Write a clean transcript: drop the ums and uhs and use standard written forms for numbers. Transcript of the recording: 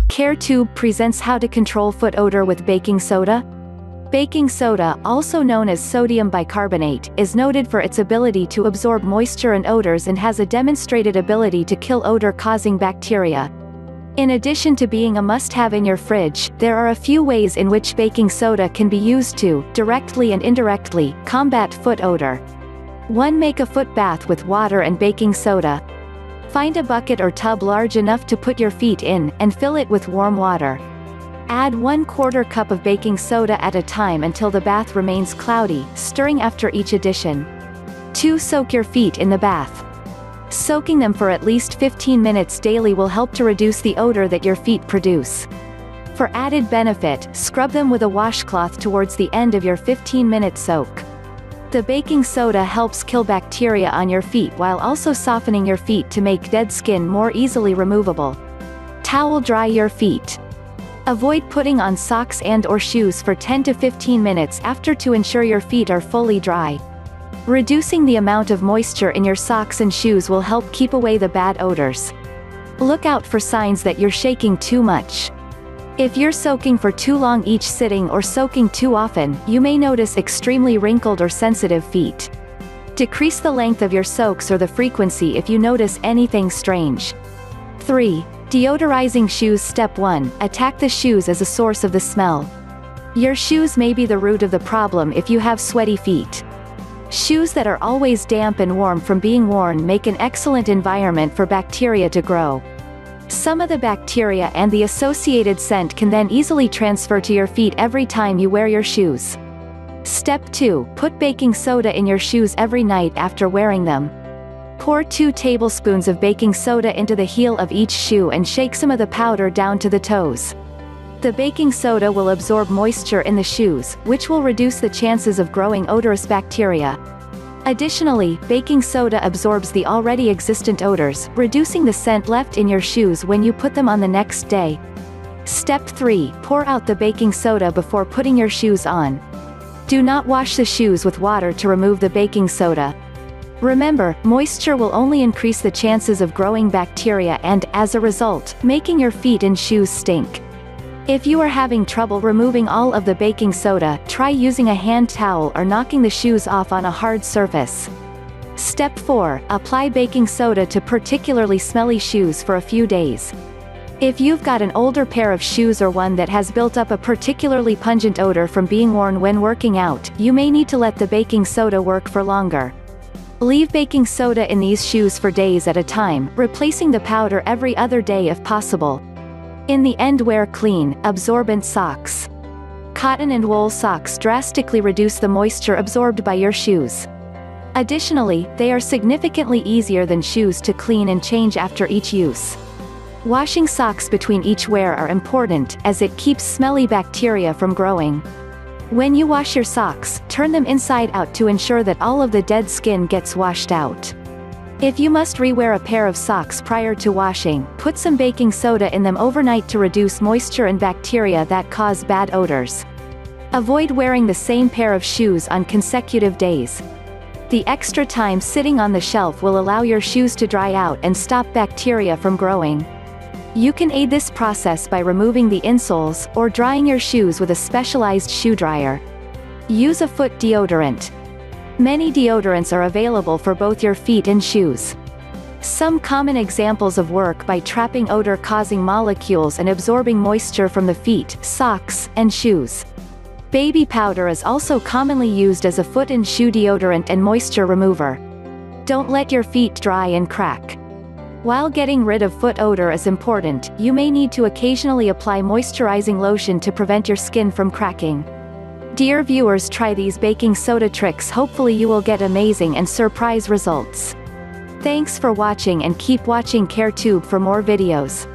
CareTube presents how to control foot odor with baking soda. Baking soda, also known as sodium bicarbonate, is noted for its ability to absorb moisture and odors and has a demonstrated ability to kill odor-causing bacteria. In addition to being a must-have in your fridge, there are a few ways in which baking soda can be used to, directly and indirectly, combat foot odor. 1. Make a foot bath with water and baking soda. Find a bucket or tub large enough to put your feet in, and fill it with warm water. Add 1/4 cup of baking soda at a time until the bath remains cloudy, stirring after each addition. 2. Soak your feet in the bath. Soaking them for at least 15 minutes daily will help to reduce the odor that your feet produce. For added benefit, scrub them with a washcloth towards the end of your 15-minute soak. The baking soda helps kill bacteria on your feet while also softening your feet to make dead skin more easily removable. Towel dry your feet. Avoid putting on socks and/or shoes for 10 to 15 minutes after to ensure your feet are fully dry. Reducing the amount of moisture in your socks and shoes will help keep away the bad odors. Look out for signs that you're shaking too much. If you're soaking for too long each sitting or soaking too often, you may notice extremely wrinkled or sensitive feet. Decrease the length of your soaks or the frequency if you notice anything strange. 3. Deodorizing shoes. Step 1. Attack the shoes as a source of the smell. Your shoes may be the root of the problem if you have sweaty feet. Shoes that are always damp and warm from being worn make an excellent environment for bacteria to grow. Some of the bacteria and the associated scent can then easily transfer to your feet every time you wear your shoes. Step 2. Put baking soda in your shoes every night after wearing them. Pour 2 tablespoons of baking soda into the heel of each shoe and shake some of the powder down to the toes. The baking soda will absorb moisture in the shoes, which will reduce the chances of growing odorous bacteria. Additionally, baking soda absorbs the already existent odors, reducing the scent left in your shoes when you put them on the next day. Step 3. Pour out the baking soda before putting your shoes on. Do not wash the shoes with water to remove the baking soda. Remember, moisture will only increase the chances of growing bacteria and, as a result, making your feet and shoes stink. If you are having trouble removing all of the baking soda, try using a hand towel or knocking the shoes off on a hard surface. Step 4. Apply baking soda to particularly smelly shoes for a few days. If you've got an older pair of shoes or one that has built up a particularly pungent odor from being worn when working out, you may need to let the baking soda work for longer. Leave baking soda in these shoes for days at a time, replacing the powder every other day if possible. In the end, wear clean, absorbent socks. Cotton and wool socks drastically reduce the moisture absorbed by your shoes. Additionally, they are significantly easier than shoes to clean and change after each use. Washing socks between each wear are important, as it keeps smelly bacteria from growing. When you wash your socks, turn them inside out to ensure that all of the dead skin gets washed out. If you must rewear a pair of socks prior to washing, put some baking soda in them overnight to reduce moisture and bacteria that cause bad odors. Avoid wearing the same pair of shoes on consecutive days. The extra time sitting on the shelf will allow your shoes to dry out and stop bacteria from growing. You can aid this process by removing the insoles, or drying your shoes with a specialized shoe dryer. Use a foot deodorant. Many deodorants are available for both your feet and shoes. Some common examples of work by trapping odor-causing molecules and absorbing moisture from the feet, socks, and shoes. Baby powder is also commonly used as a foot and shoe deodorant and moisture remover. Don't let your feet dry and crack. While getting rid of foot odor is important, you may need to occasionally apply moisturizing lotion to prevent your skin from cracking. Dear viewers, try these baking soda tricks. Hopefully you will get amazing and surprise results. Thanks for watching and keep watching CareTube for more videos.